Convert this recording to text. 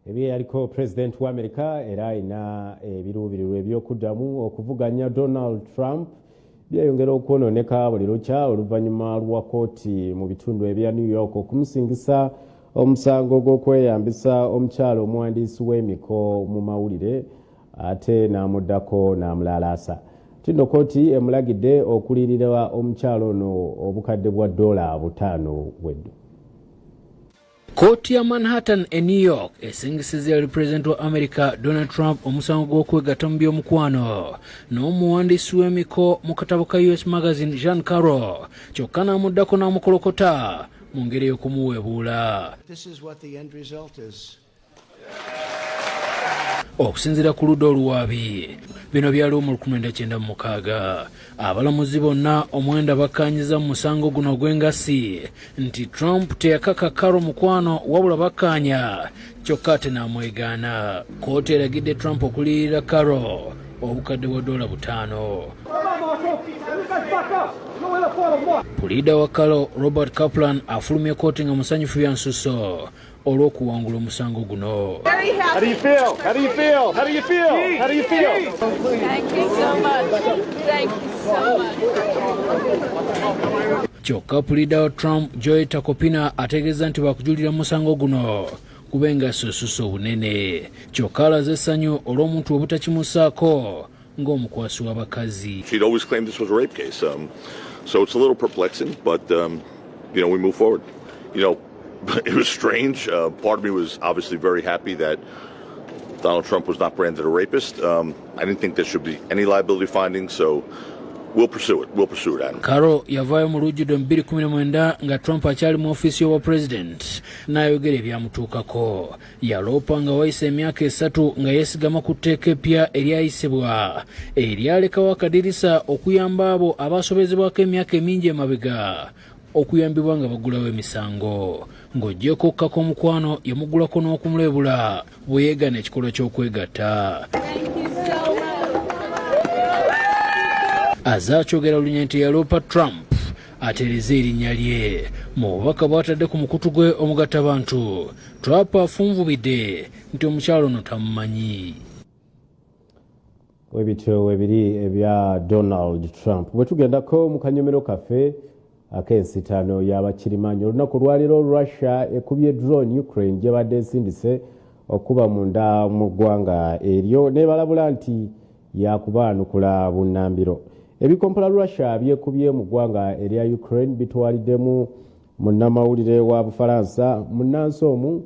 Ebya yaliko President wa America era ayina ebiruubirirwa ebyokuddamu okuvuganya Donald Trump byayongera okwonooneka buli lukya oluvannyuma lwa kkooti mu bitundu ebya New York okumusingisa omusango gw'okweyambisa omukyalo omuwandiisi w'emiko mu mawulire ate n'amuddako n'amulalaasa. Tino kkooti emulagidde okulirira omukyalo ono obukadde bwa $5 weddu. Kkooti ya Manhattan e New York esingisizza President wa America Donald Trump omusango gw'okwegatta mu by'omukwano n'omuwandiisi w'emiko mu katabo ka US Magazine Jean Carroll kyokka n'amuddako n'amukolokota mu ngeri y'okumuweebuula. Okusinziira ku ludda oluwaabi bino byaliwo mu 1996 abalamuzi bonna omwenda bakkaanyiza mu musango guno gw'engassi nti Trump teyakaka Carroll mukwano wabula bakkaanya kyokka ate n'amwegaana. Kkooti eragidde Trump okuliyirira Carroll obukadde bwa $5. Puliida wa Carroll Robert Kaplan afulumye kkooti nga musanyufu bya nsusso olw'okuwangula omusango guno. How do you feel? How do you feel? How do you feel? How do you feel? Thank you so much. Thank you so much. Kyokka puliida wa Trump Joy Takopina ategeeza nti bakujulira musango guno kubenga sosuso bunene. Kyokka alaze essanyu olw'omuntu obutakimusaako ng'omukwasi w'abakazi. She'd always claimed this was a rape case, so it's a little perplexing, but we move forward. It was strange. Part of me was obviously very happy that Donald Trump was not branded a rapist. I didn't think there should be any liability findings, so we'll pursue it. We'll pursue it, Adam. Carroll yavaayo mu lujjudde 2019 nga Trump akyali mu ofiisi y'obwa president n'ayogera ebyamutuukako. Yaloopa nga wayise emyaka 3 nga yeesigama ku tteeka eppya eryayisibwa eryalekawo akadirisa okuyamba abo abaasobezebwako emyaka emingi emabega okuyambibwa nga bagulawo emisango ng'oggyeko okkako omukwano yamugulako n'okumuleebula bwe yeegaana ekikolwa ky'okwegatta. Azaakyogera olunya nti yaloopa Trump atereeza erinnya lye mu bubaka bw'atadde ku mukutu gwe omugattabantu. Trump afunvubidde nti omukyalo ono tamumanyi. Webityo webiri ebya Donald Trump. Bwe tugendako mu kanyomero kaffe ak'ensitano y'abakirimanyi olunaku lwaliro Russia ekubye drone Ukraine gye badde esindise okuba munda mu ggwanga eryo n'ebalabula nti yakubaanukula bunnambiro. Ebikompola Russia byekubye mu ggwanga erya Ukraine bitwaliddemu munnamawulire wa Bufalansa munnansi omu